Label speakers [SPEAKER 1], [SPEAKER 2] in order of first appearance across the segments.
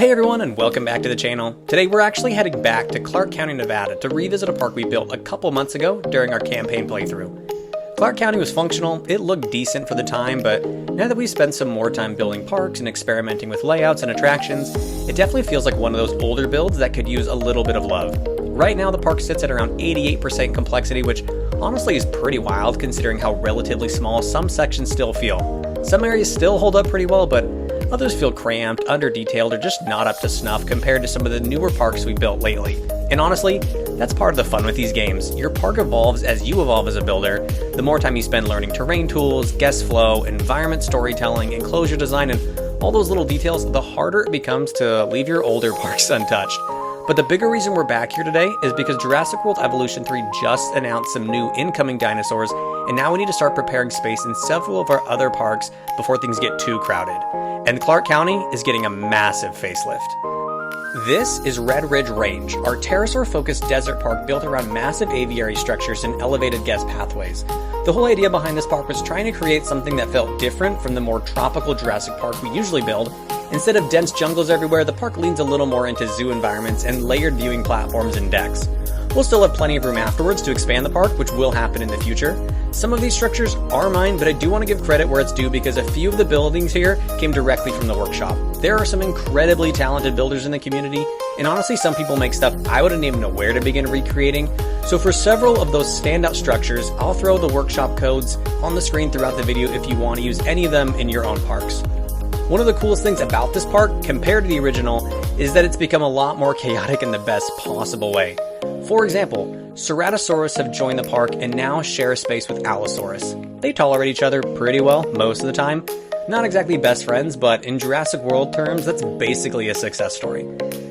[SPEAKER 1] Hey everyone, and welcome back to the channel. Today we're actually heading back to Clark County, Nevada to revisit a park we built a couple months ago during our campaign playthrough. Clark County was functional, it looked decent for the time, but now that we've spent some more time building parks and experimenting with layouts and attractions, it definitely feels like one of those older builds that could use a little bit of love. Right now the park sits at around 88% complexity, which honestly is pretty wild considering how relatively small some sections still feel. Some areas still hold up pretty well, but others feel cramped, under-detailed, or just not up to snuff compared to some of the newer parks we built lately. And honestly, that's part of the fun with these games. Your park evolves as you evolve as a builder. The more time you spend learning terrain tools, guest flow, environment storytelling, enclosure design, and all those little details, the harder it becomes to leave your older parks untouched. But the bigger reason we're back here today is because Jurassic World Evolution 3 just announced some new incoming dinosaurs, and now we need to start preparing space in several of our other parks before things get too crowded. And Clark County is getting a massive facelift. This is Red Ridge Range, our pterosaur-focused desert park built around massive aviary structures and elevated guest pathways. The whole idea behind this park was trying to create something that felt different from the more tropical Jurassic Park we usually build. Instead of dense jungles everywhere, the park leans a little more into zoo environments and layered viewing platforms and decks. We'll still have plenty of room afterwards to expand the park, which will happen in the future. Some of these structures are mine, but I do want to give credit where it's due because a few of the buildings here came directly from the workshop. There are some incredibly talented builders in the community, and honestly some people make stuff I wouldn't even know where to begin recreating. So for several of those standout structures, I'll throw the workshop codes on the screen throughout the video if you want to use any of them in your own parks. One of the coolest things about this park, compared to the original, is that it's become a lot more chaotic in the best possible way. For example, Ceratosaurus have joined the park and now share a space with Allosaurus. They tolerate each other pretty well most of the time. Not exactly best friends, but in Jurassic World terms, that's basically a success story.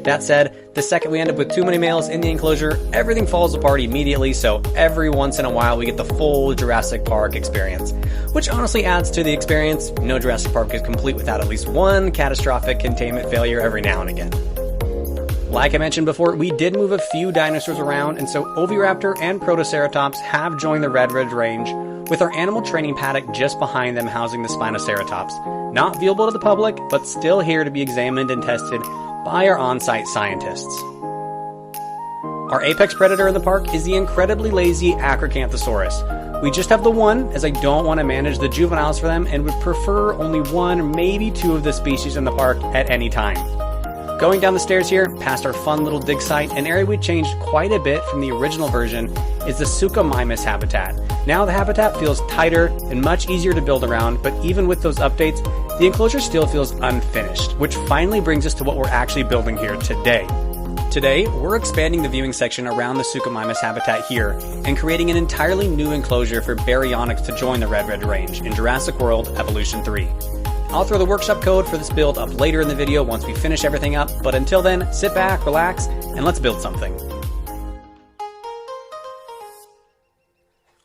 [SPEAKER 1] That said, the second we end up with too many males in the enclosure, everything falls apart immediately, so every once in a while we get the full Jurassic Park experience. Which honestly adds to the experience. No Jurassic Park is complete without at least one catastrophic containment failure every now and again. Like I mentioned before, we did move a few dinosaurs around, and so Oviraptor and Protoceratops have joined the Red Ridge Range, with our animal training paddock just behind them housing the Spinoceratops. Not viewable to the public, but still here to be examined and tested by our on-site scientists. Our apex predator in the park is the incredibly lazy Acrocanthosaurus. We just have the one, as I don't want to manage the juveniles for them and would prefer only one, maybe two of the species in the park at any time. Going down the stairs here, past our fun little dig site, an area we changed quite a bit from the original version is the Suchomimus habitat. Now the habitat feels tighter and much easier to build around, but even with those updates, the enclosure still feels unfinished, which finally brings us to what we're actually building here today. Today, we're expanding the viewing section around the Suchomimus habitat here and creating an entirely new enclosure for Baryonyx to join the Red Ridge Range in Jurassic World Evolution 3. I'll throw the workshop code for this build up later in the video once we finish everything up, but until then, sit back, relax, and let's build something.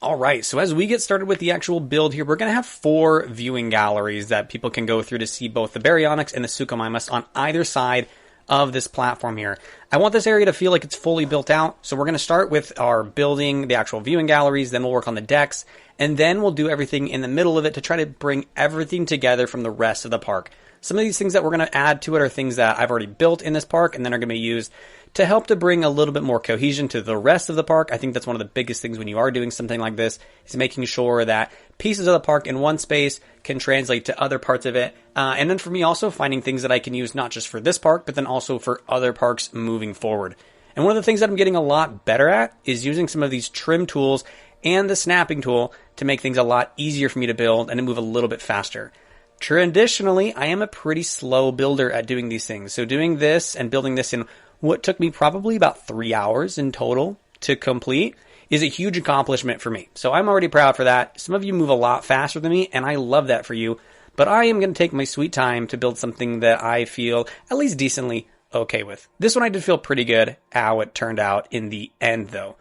[SPEAKER 1] Alright, so as we get started with the actual build here, we're going to have 4 viewing galleries that people can go through to see both the Baryonyx and the Suchomimus on either side of this platform here. I want this area to feel like it's fully built out, so we're going to start with our building, the actual viewing galleries, then we'll work on the decks, and then we'll do everything in the middle of it to try to bring everything together from the rest of the park. Some of these things that we're going to add to it are things that I've already built in this park and then are going to be used to help to bring a little bit more cohesion to the rest of the park. I think that's one of the biggest things when you are doing something like this, is making sure that pieces of the park in one space can translate to other parts of it. And then for me also finding things that I can use not just for this park, but then also for other parks moving forward. And one of the things that I'm getting a lot better at is using some of these trim tools and the snapping tool to make things a lot easier for me to build and to move a little bit faster. Traditionally, I am a pretty slow builder at doing these things. So doing this and building this in what took me probably about 3 hours in total to complete is a huge accomplishment for me. So I'm already proud for that. Some of you move a lot faster than me, and I love that for you. But I am going to take my sweet time to build something that I feel at least decently okay with. This one I did feel pretty good how it turned out in the end, though.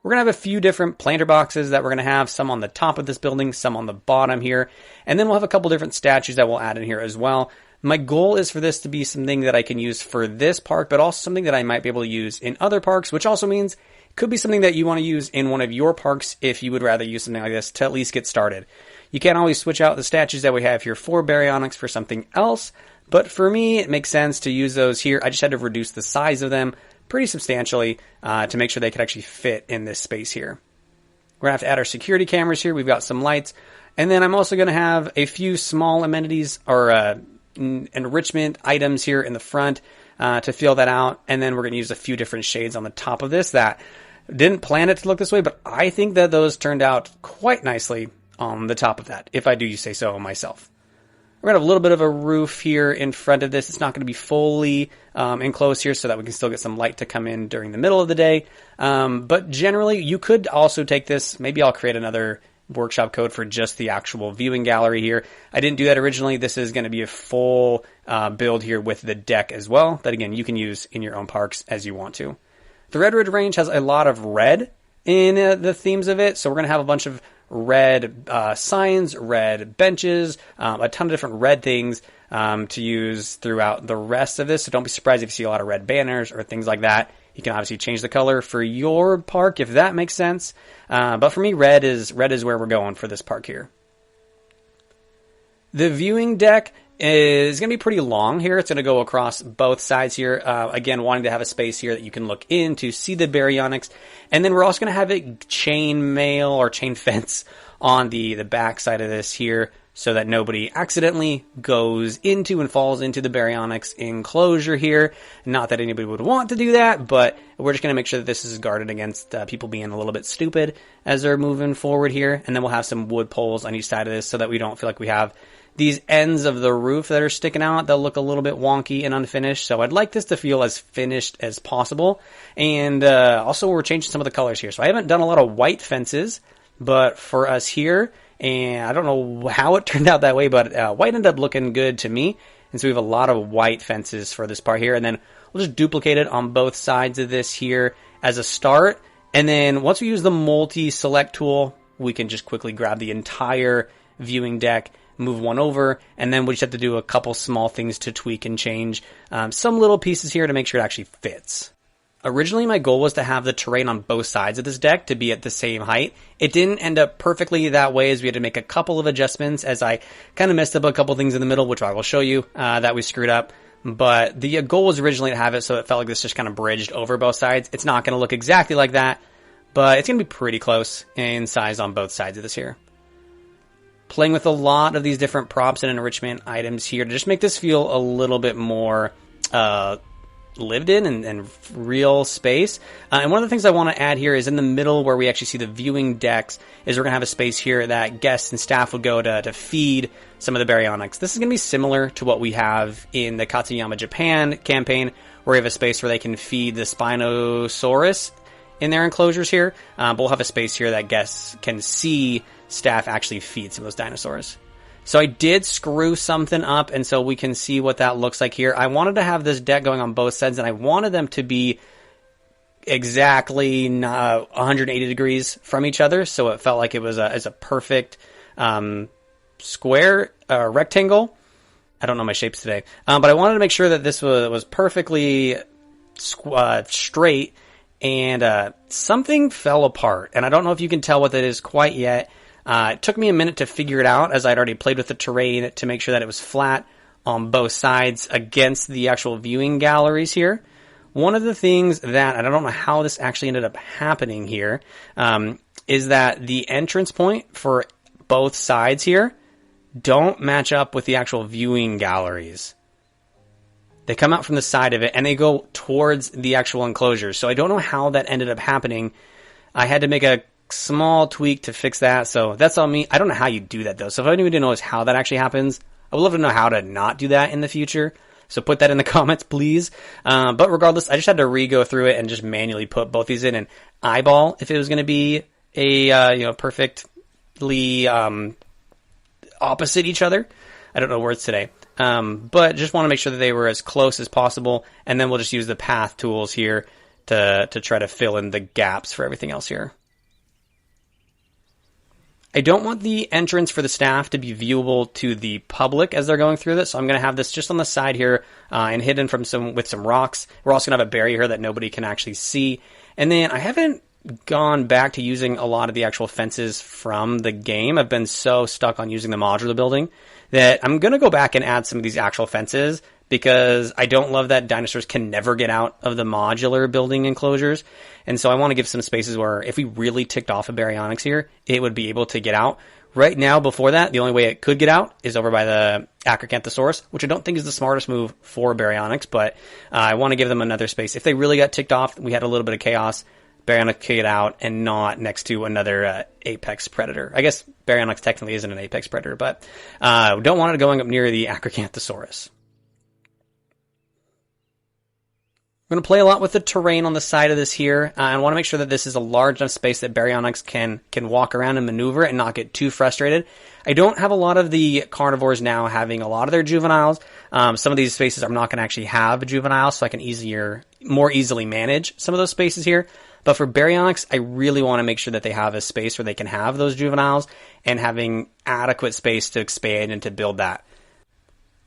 [SPEAKER 1] We're going to have a few different planter boxes that we're going to have, some on the top of this building, some on the bottom here, and then we'll have a couple different statues that we'll add in here as well. My goal is for this to be something that I can use for this park, but also something that I might be able to use in other parks, which also means it could be something that you want to use in one of your parks if you would rather use something like this to at least get started. You can't always switch out the statues that we have here for Baryonyx for something else, But for me, it makes sense to use those here. I just had to reduce the size of them pretty substantially to make sure they could actually fit in this space here. We're going to have to add our security cameras here. We've got some lights. And then I'm also going to have a few small amenities or enrichment items here in the front to fill that out. And then we're going to use a few different shades on the top of this that didn't plan it to look this way, but I think that those turned out quite nicely on the top of that, if I do say so myself. We're going to have a little bit of a roof here in front of this. It's not going to be fully enclosed here so that we can still get some light to come in during the middle of the day. But generally, you could also take this. Maybe I'll create another workshop code for just the actual viewing gallery here. I didn't do that originally. This is going to be a full build here with the deck as well. That, again, you can use in your own parks as you want to. The Redwood Range has a lot of red in the themes of it. So we're going to have a bunch of red signs, red benches, a ton of different red things to use throughout the rest of this. So don't be surprised if you see a lot of red banners or things like that. You can obviously change the color for your park if that makes sense. But for me, red is where we're going for this park here. The viewing deck is going to be pretty long here. It's going to go across both sides here. Again, wanting to have a space here that you can look in to see the Baryonyx. And then we're also going to have a chain mail or chain fence on the back side of this here so that nobody accidentally goes into and falls into the Baryonyx enclosure here. Not that anybody would want to do that, but we're just going to make sure that this is guarded against people being a little bit stupid as they're moving forward here. And then we'll have some wood poles on each side of this so that we don't feel like we have these ends of the roof that are sticking out. They'll look a little bit wonky and unfinished. So I'd like this to feel as finished as possible. And also we're changing some of the colors here. So I haven't done a lot of white fences, but for us here, and I don't know how it turned out that way, but white ended up looking good to me. And so we have a lot of white fences for this part here. And then we'll just duplicate it on both sides of this here as a start. And then once we use the multi-select tool, we can just quickly grab the entire viewing deck, move one over, and then we just have to do a couple small things to tweak and change some little pieces here to make sure it actually fits. Originally, my goal was to have the terrain on both sides of this deck to be at the same height. It didn't end up perfectly that way as we had to make a couple of adjustments as I kind of messed up a couple things in the middle, which I will show you that we screwed up. But the goal was originally to have it so it felt like this just kind of bridged over both sides. It's not going to look exactly like that, but it's going to be pretty close in size on both sides of this here. Playing with a lot of these different props and enrichment items here to just make this feel a little bit more lived in and real space. And one of the things I want to add here is in the middle where we actually see the viewing decks is we're going to have a space here that guests and staff would go to feed some of the Baryonyx. This is going to be similar to what we have in the Katsuyama Japan campaign where we have a space where they can feed the Spinosaurus in their enclosures here. But we'll have a space here that guests can see staff actually feed some of those dinosaurs. So I did screw something up, and so we can see what that looks like here. I wanted to have this deck going on both sides, and I wanted them to be exactly 180 degrees from each other, so it felt like it was a perfect square, rectangle. I don't know my shapes today, but I wanted to make sure that this was perfectly straight, and something fell apart, and I don't know if you can tell what that is quite yet. It took me a minute to figure it out as I'd already played with the terrain to make sure that it was flat on both sides against the actual viewing galleries here. One of the things that, and I don't know how this actually ended up happening here, is that the entrance point for both sides here don't match up with the actual viewing galleries. They come out from the side of it and they go towards the actual enclosure. So I don't know how that ended up happening. I had to make a small tweak to fix that, so that's on me. I don't know how you do that though, so if anybody knows how that actually happens, I would love to know how to not do that in the future, so put that in the comments please. But regardless, I just had to re-go through it and just manually put both these in and eyeball if it was going to be a perfectly opposite each other. I don't know words today, but just want to make sure that they were as close as possible, and then we'll just use the path tools here to try to fill in the gaps for everything else here. I don't want the entrance for the staff to be viewable to the public as they're going through this, so I'm going to have this just on the side here and hidden with some rocks. We're also going to have a barrier here that nobody can actually see. And then I haven't gone back to using a lot of the actual fences from the game. I've been so stuck on using the modular building that I'm going to go back and add some of these actual fences, because I don't love that dinosaurs can never get out of the modular building enclosures. And so I want to give some spaces where if we really ticked off a Baryonyx here, it would be able to get out. Right now, before that, the only way it could get out is over by the Acrocanthosaurus, which I don't think is the smartest move for Baryonyx, but I want to give them another space. If they really got ticked off, we had a little bit of chaos, Baryonyx could get out and not next to another apex predator. I guess Baryonyx technically isn't an apex predator, but don't want it going up near the Acrocanthosaurus. I'm going to play a lot with the terrain on the side of this here. I want to make sure that this is a large enough space that Baryonyx can walk around and maneuver and not get too frustrated. I don't have a lot of the carnivores now having a lot of their juveniles. Some of these spaces I'm not going to actually have juveniles, so I can more easily manage some of those spaces here. But for Baryonyx, I really want to make sure that they have a space where they can have those juveniles and having adequate space to expand and to build that.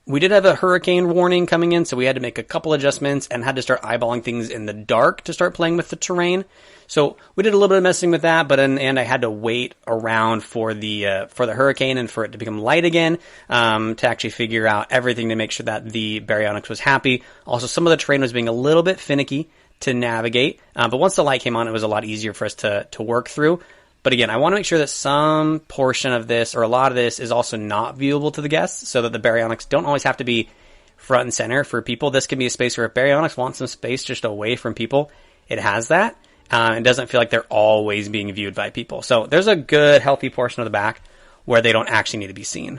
[SPEAKER 1] We did have a hurricane warning coming in, so we had to make a couple adjustments and had to start eyeballing things in the dark to start playing with the terrain. So we did a little bit of messing with that, but in the end I had to wait around for the hurricane and for it to become light again, to actually figure out everything to make sure that the Baryonyx was happy. Also, some of the terrain was being a little bit finicky to navigate, but once the light came on, it was a lot easier for us to work through. But again, I want to make sure that some portion of this, or a lot of this, is also not viewable to the guests, so that the Baryonyx don't always have to be front and center for people. This can be a space where if Baryonyx wants some space just away from people, it has that. It doesn't feel like they're always being viewed by people. So there's a good, healthy portion of the back where they don't actually need to be seen.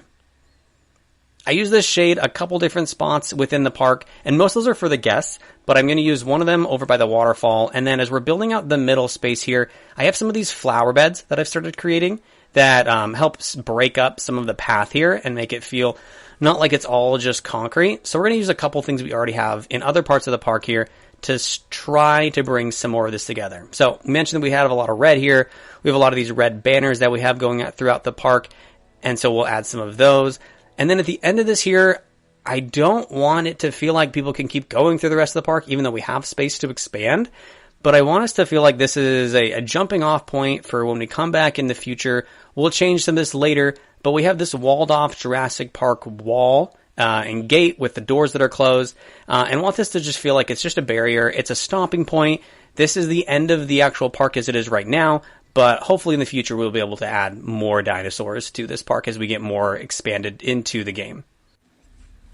[SPEAKER 1] I use this shade a couple different spots within the park, and most of those are for the guests, but I'm going to use one of them over by the waterfall. And then as we're building out the middle space here, I have some of these flower beds that I've started creating that helps break up some of the path here and make it feel not like it's all just concrete. So we're going to use a couple things we already have in other parts of the park here to try to bring some more of this together. So we mentioned that we have a lot of red here. We have a lot of these red banners that we have going out throughout the park, and so we'll add some of those. And then at the end of this here, I don't want it to feel like people can keep going through the rest of the park, even though we have space to expand. But I want us to feel like this is a jumping off point for when we come back in the future. We'll change some of this later, but we have this walled off Jurassic Park wall and gate with the doors that are closed. And want this to just feel like it's just a barrier. It's a stopping point. This is the end of the actual park as it is right now. But hopefully in the future, we'll be able to add more dinosaurs to this park as we get more expanded into the game.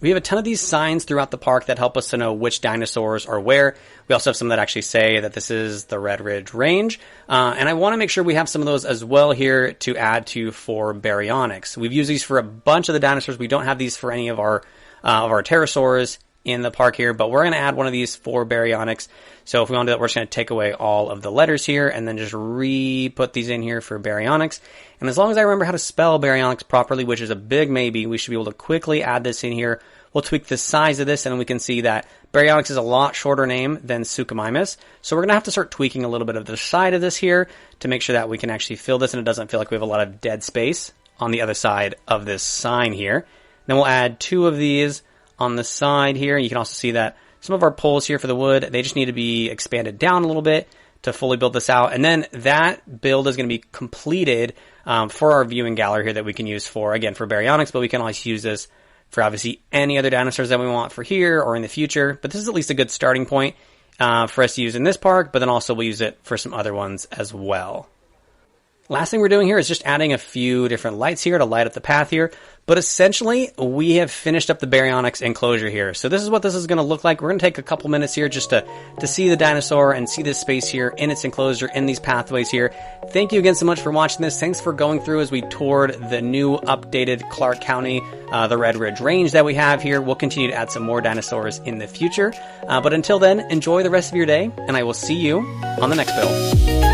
[SPEAKER 1] We have a ton of these signs throughout the park that help us to know which dinosaurs are where. We also have some that actually say that this is the Red Ridge Range. And I want to make sure we have some of those as well here to add to for Baryonyx. We've used these for a bunch of the dinosaurs. We don't have these for any of our pterosaurs in the park here, but we're going to add one of these for Baryonyx. So if we want to do that, we're just going to take away all of the letters here and then just re-put these in here for Baryonyx. And as long as I remember how to spell Baryonyx properly, which is a big maybe, we should be able to quickly add this in here. We'll tweak the size of this and we can see that Baryonyx is a lot shorter name than Suchomimus. So we're going to have to start tweaking a little bit of the side of this here to make sure that we can actually fill this and it doesn't feel like we have a lot of dead space on the other side of this sign here. Then we'll add two of these on the side here. You can also see that some of our poles here for the wood, they just need to be expanded down a little bit to fully build this out. And then that build is going to be completed for our viewing gallery here that we can use for, again, for Baryonyx, but we can also use this for obviously any other dinosaurs that we want for here or in the future. But this is at least a good starting point for us to use in this park, but then also we'll use it for some other ones as well. Last thing we're doing here is just adding a few different lights here to light up the path here. But essentially, we have finished up the Baryonyx enclosure here. So this is what this is going to look like. We're going to take a couple minutes here just to see the dinosaur and see this space here in its enclosure, in these pathways here. Thank you again so much for watching this. Thanks for going through as we toured the new updated Clark County, the Red Ridge Range that we have here. We'll continue to add some more dinosaurs in the future. But until then, enjoy the rest of your day, and I will see you on the next build.